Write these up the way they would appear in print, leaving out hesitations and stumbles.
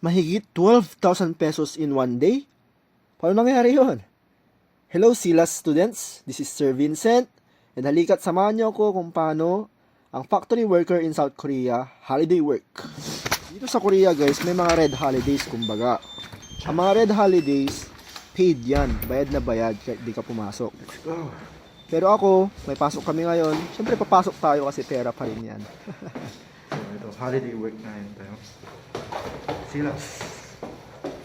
Mahigit 12,000 pesos in one day? Paano nangyari yun? Hello Silas students, this is Sir Vincent, and halika't samahan niyo ako kung paano ang factory worker in South Korea holiday work. Dito sa Korea guys, may mga red holidays kumbaga. Ang mga red holidays, paid yan, bayad na bayad kahit di ka pumasok. Pero ako, may pasok kami ngayon, syempre papasok tayo kasi pera pa rin yan. So, ito, holiday work na yun tayo. Silas,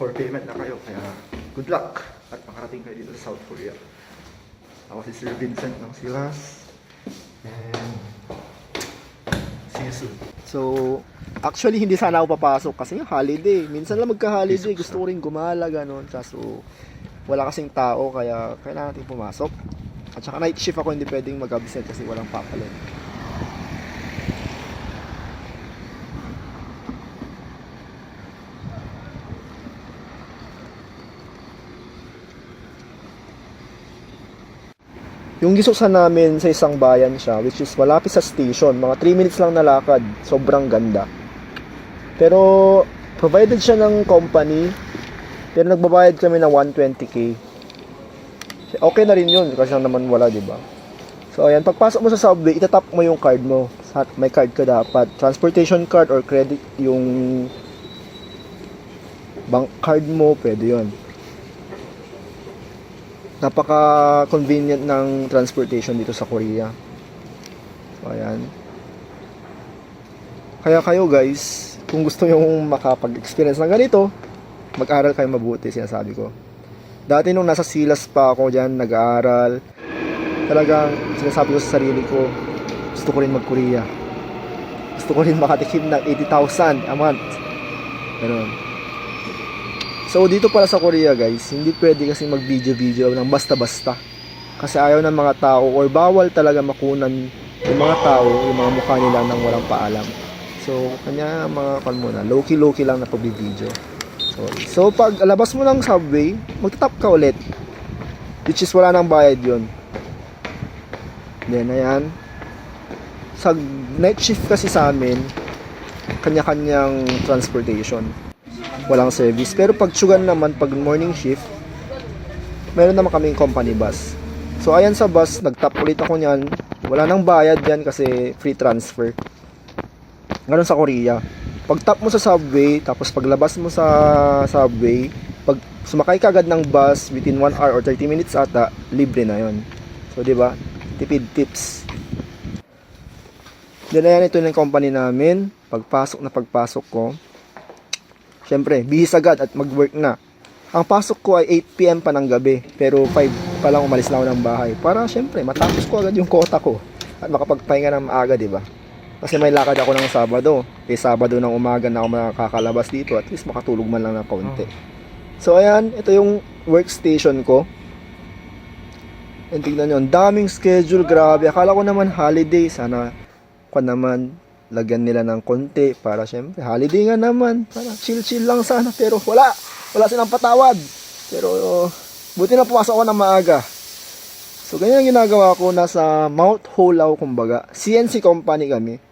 for payment na kayo, kaya good luck at makarating kayo dito sa South Korea. Ako si Sir Vincent ng Silas, and see you soon. So, actually hindi sana ako papasok kasi yung holiday. Minsan lang magka-holiday, gusto ko rin gumala, ganun. Kaso, wala kasing tao, kaya kailangan natin pumasok. At saka night shift ako, hindi pwedeng mag-absent kasi walang papalit. Yung gisusan namin sa isang bayan siya, which is malapit sa station, mga 3 minutes lang na lakad, sobrang ganda. Pero, provided siya ng company, pero nagbabayad kami ng 120k. Okay na rin yun, kasi naman wala, di ba? So, ayan, pagpasok mo sa subway, itatap mo yung card mo. May card ka dapat. Transportation card or credit, yung bank card mo, pwede yun. Napaka-convenient ng transportation dito sa Korea. So, ayan. Kaya kayo guys, kung gusto nyo makapag-experience ng ganito, mag-aral kayo mabuti, sinasabi ko. Dati nung nasa Silas pa ako dyan, nag-aaral, talagang sinasabi ko sa sarili ko, gusto ko rin mag-Korea. Gusto ko rin makatikim ng 80,000 a month. Ganun. So dito pala sa Korea guys, hindi pwede kasi mag-video ng basta-basta. Kasi ayaw ng mga tao or bawal talaga makunan yung mga tao, yung mga mukha nila nang walang paalam. So kanya mga muna, low-key lang na pag-video. So pag alabas mo ng subway, magtatap ka ulit. Which is wala nang bayad yun. Then ayan. Sa night shift kasi sa amin, kanya-kanyang transportation. Walang service. Pero pag tsugan naman, pag morning shift, meron naman kaming company bus. So ayan sa bus, nagtap ulit ako niyan. Wala nang bayad yan kasi free transfer. Ganun sa Korea. Pag tap mo sa subway, tapos paglabas mo sa subway, pag sumakay ka agad ng bus within 1 hour or 30 minutes ata, libre na yon. So di ba? Tipid tips. Then ayan, ito yung company namin. Pagpasok ko, syempre, bihis agad at mag-work na. Ang pasok ko ay 8 PM pa ng gabi, pero 5 pa lang umalis na ako ng bahay. Para syempre, matapos ko agad yung quota ko at makapagpahinga ng maaga, di ba? Kasi may lakad ako ng Sabado. Sabado ng umaga na ako makakalabas dito, at least makatulog man lang ng kaunti. So ayan, ito yung workstation ko. And tignan nyo, ang daming schedule, grabe. Akala ko naman holiday, sana naman lagyan nila ng konti para syempre holiday nga naman, para chill lang sana, pero wala silang patawad. Pero buti na pumasok ako ng maaga. So ganyan ang ginagawa ko, nasa Mount Holao kumbaga, CNC company kami.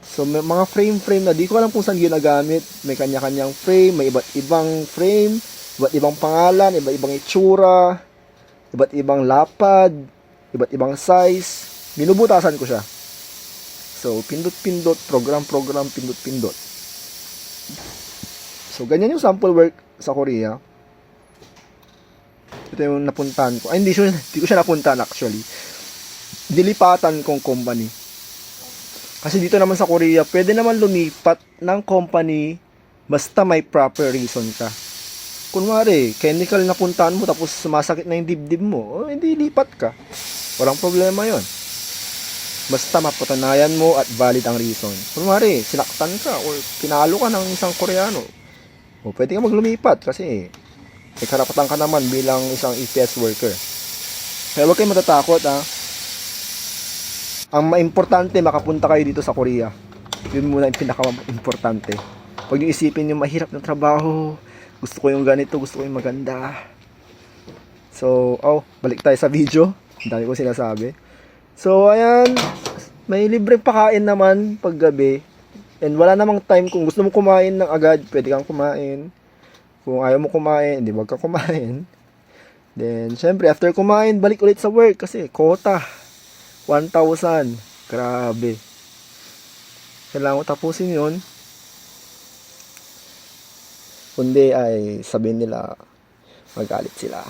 So may mga frame na di ko alam kung saan ginagamit. May kanya-kanyang frame, may iba't ibang frame, iba't ibang pangalan, iba't ibang itsura, iba't ibang lapad, iba't ibang size. Binubutasan ko siya. So, pindot-pindot, program, pindot-pindot. So, ganyan yung sample work sa Korea. Ito yung napuntahan ko. Ay, hindi ko siya napuntahan actually. Dilipatan kong company. Kasi dito naman sa Korea, pwede naman lumipat ng company basta may proper reason ka. Kunwari, chemical na puntahan mo tapos sumasakit na yung dibdib mo, hindi lipat ka. Walang problema yon. Basta mapatunayan mo at valid ang reason. Kunwari, sinaktan ka or pinalo ka ng isang Koreano, o pwede ka maglumipat kasi may karapatan ka naman bilang isang EPS worker. Kaya huwag kayo matatakot ha. Ang maimportante, makapunta kayo dito sa Korea. Yun muna yung pinaka-importante. Huwag nyo isipin yung mahirap ng trabaho, gusto ko yung ganito, gusto ko yung maganda. So, balik tayo sa video. Ang dami ko sinasabi. So, ayan, may libreng pakain naman pag gabi. And wala namang time, kung gusto mo kumain ng agad, pwede kang kumain. Kung ayaw mo kumain, hindi wag ka kumain. Then, syempre, after kumain, balik ulit sa work kasi quota. 1,000. Grabe. Kailangan mo tapusin yun. Kundi ay sabihin nila, magalit sila.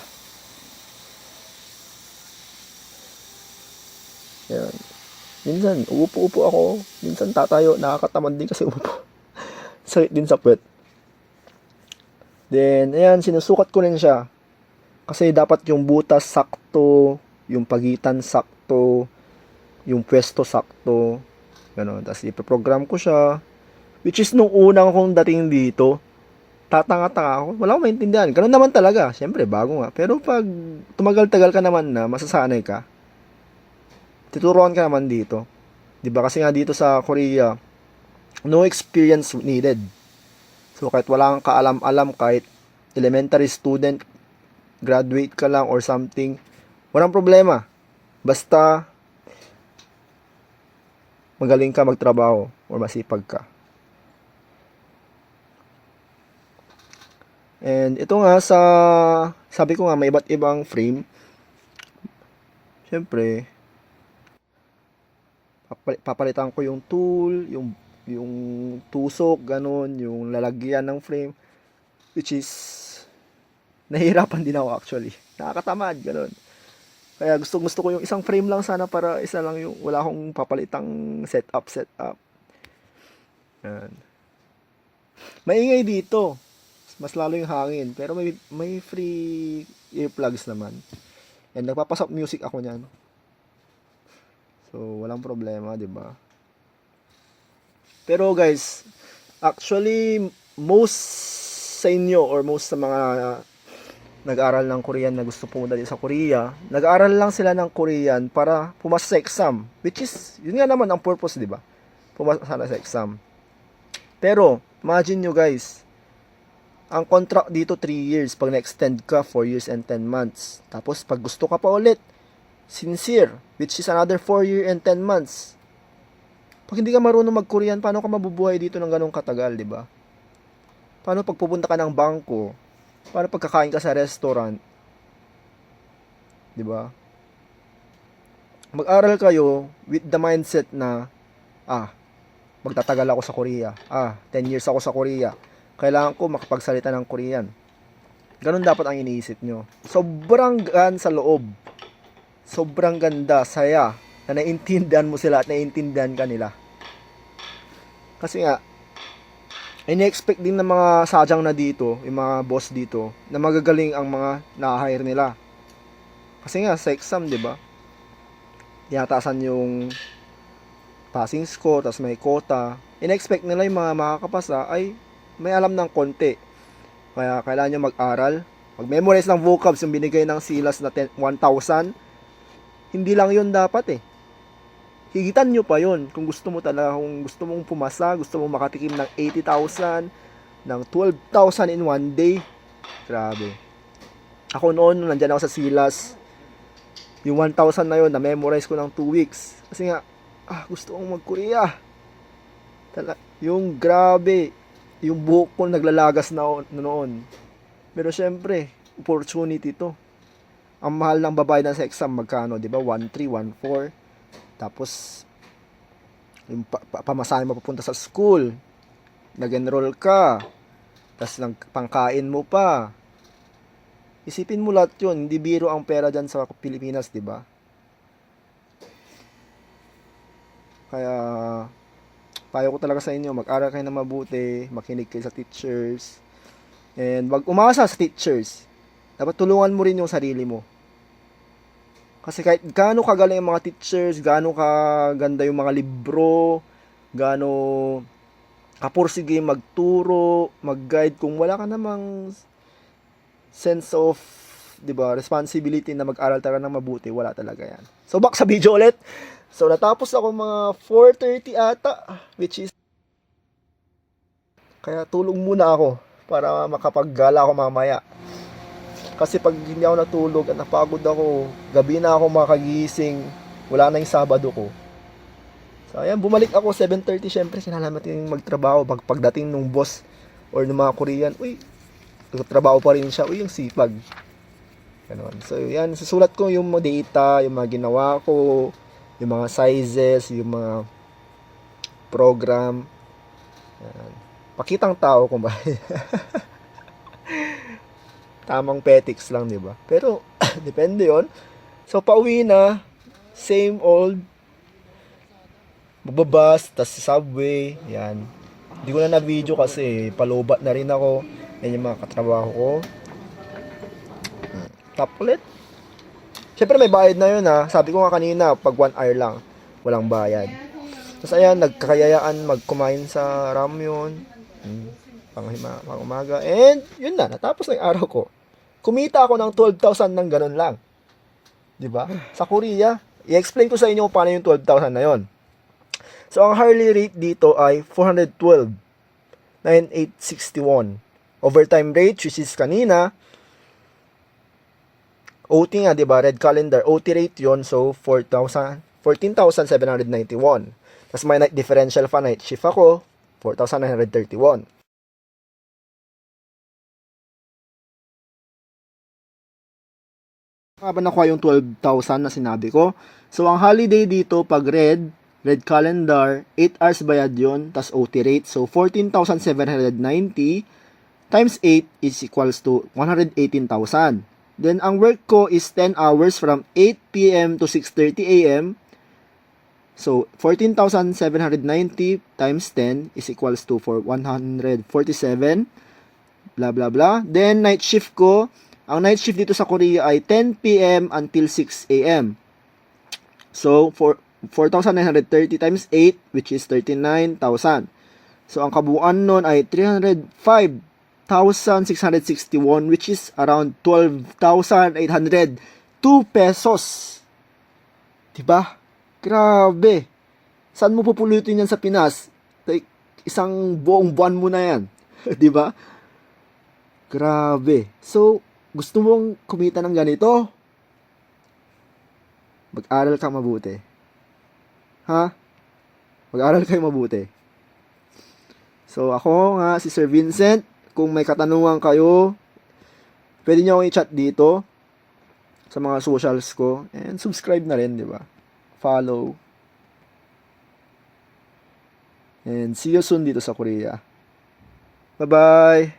Yan. Minsan, uupo-upo ako. Minsan tatayo, nakakatamad din kasi umupo. Sakit din sa puwet. Then, ayan, sinusukat ko rin siya. Kasi dapat yung butas sakto, yung pagitan sakto, yung pwesto sakto. Ganon. Tapos ipaprogram ko siya. Which is nung unang kong dating dito, tatanga-tanga ako. Wala akong maintindihan. Ganun naman talaga. Siyempre, bago nga. Pero pag tumagal-tagal ka naman na, masasanay ka. Tuturuan ka naman dito. 'Di ba? Kasi nga dito sa Korea, no experience needed. So kahit wala kang kaalam-alam, kahit elementary student, graduate ka lang or something, walang problema. Basta magaling ka magtrabaho or masipag ka. And ito nga sabi ko nga may iba't ibang frame. Siyempre, papalitan ko yung tool, yung tusok, ganun, yung lalagyan ng frame, which is nahihirapan din ako actually. Nakakatamad, ganun. Kaya gusto ko yung isang frame lang sana para isa lang yung wala akong papalitang setup. Yan. Maingay dito. Mas lalo yung hangin, pero may free earplugs naman. And nagpapasok music ako niyan. So, walang problema, 'di ba? Pero guys, actually most sa inyo or most sa mga nag-aaral ng Korean na gusto pumunta dito sa Korea, nag-aaral lang sila ng Korean para pumasa sa exam, which is yun nga naman ang purpose, 'di ba? Pumasa sana sa exam. Pero imagine nyo guys, ang contract dito 3 years, pag na-extend ka 4 years and 10 months. Tapos pag gusto ka pa ulit, sincere, which is another 4 year and 10 months. Pag hindi ka marunong mag-Korean, paano ka mabubuhay dito ng ganong katagal, di ba? Paano pag pupunta ka ng bangko? Paano pag kakain ka sa restaurant? Di ba? Mag-aral kayo with the mindset na, magtatagal ako sa Korea. 10 years ako sa Korea. Kailangan ko makapagsalita ng Korean. Ganun dapat ang iniisip nyo. Sobrang gaan sa loob. Sobrang ganda, saya, na naiintindihan mo sila at naiintindihan ka nila. Kasi nga, ini-expect din ng mga sadyang na dito, yung mga boss dito, na magagaling ang mga na-hire nila. Kasi nga, sa exam, di ba? Tinataasan yung passing score, tas may quota. In-expect nila yung mga makakapasa ay may alam ng konti. Kaya kailangan nyo mag-aral. Mag-memorize ng vocabs yung binigay ng SILAS na 1,000. Hindi lang yun dapat eh. Higitan nyo pa yun. Kung gusto mo talaga, kung gusto mong pumasa, gusto mong makatikim ng 80,000, ng 12,000 in one day. Grabe. Ako noon, nandyan ako sa SILAS. Yung 1,000 na yun, na-memorize ko ng 2 weeks. Kasi nga, gusto kong mag-Korea. Yung grabe, yung buhok ko naglalagas na noon. Pero syempre, opportunity to. Ang mahal ng babayad sa exam, magkano, di ba? 1,300, 1,400. Tapos, yung pamasahe mo papunta sa school. Nag-enroll ka. Tapos, pangkain mo pa. Isipin mo lahat yun. Hindi biro ang pera dyan sa Pilipinas, di ba? Kaya, payo ko talaga sa inyo, mag-aral kayo na mabuti, makinig kayo sa teachers, and wag umasa sa teachers. Dapat tulungan mo rin yung sarili mo. Kasi kahit gaano kagaling ang mga teachers, gaano kaganda yung mga libro, gaano kapursige magturo, mag-guide, kung wala ka namang sense of, 'di ba, responsibility na mag-aral talaga ng mabuti, wala talaga yan. So back sa video ulit. So natapos ako mga 4:30 ata, which is kaya tulog muna ako para makapaggala ako mamaya. Kasi pag hindi ako natulog at napagod ako, gabi na ako makagising, wala na yung Sabado ko. So, ayan, bumalik ako 7:30. Syempre, sinalamat yung magtrabaho. Pagdating nung boss or ng mga Korean, uy, nagtrabaho pa rin siya. Uy, yung sipag. Ganon. So, yan, susulat ko yung mga data, yung mga ginawa ko, yung mga sizes, yung mga program. Yan. Pakitang tao kung ba. Tamang petics lang, di ba? Pero, depende yon. So, pauwi na. Same old. Magbabas, tas sa subway. Yan. Hindi ko na na-video kasi palobat na rin ako. Yan yung mga katrabaho ko. Tap ulit. Siyempre may bayad na yun ha. Sabi ko nga kanina, pag 1 hour lang, walang bayad. Tapos ayan, nagkakayayaan magkumain sa ramyun. Pang umaga. And yun na, natapos na yung araw ko. Kumita ako ng 12,000 ng ganun lang. 'Di ba? Sa Korea, i-explain ko sa inyo kung paano yung 12,000 na yon. So ang hourly rate dito ay 412, 9,861. Overtime rate, which is kanina, OT nga, 'di ba? Red calendar, OT rate 'yon, so 14,791. Tapos may night differential pa, night shift ako, 4,931. Ba nakuha yung 12,000 na sinabi ko. So, ang holiday dito, pag red calendar, 8 hours bayad yun, tas OT rate. So, 14,790 times 8 is equals to 118,000. Then, ang work ko is 10 hours from 8 p.m. to 6:30 a.m. So, 14,790 times 10 is equals to 147, blah, blah, blah. Then, night shift ko, ang night shift dito sa Korea ay 10 p.m. until 6 a.m. So, 4,930 times 8, which is 39,000. So, ang kabuuan nun ay 305,661, which is around 12,802 pesos. Diba? Grabe. Saan mo pupulutin yan sa Pinas? Like, isang buong buwan mo na yan. Diba? Grabe. So, gusto mong kumita ng ganito? Mag-aral ka mabuti. Ha? Mag-aral kayo mabuti. So, ako nga, si Sir Vincent. Kung may katanungan kayo, pwede nyo akong i-chat dito sa mga socials ko. And subscribe na rin, di ba? Follow. And see you soon dito sa Korea. Bye-bye!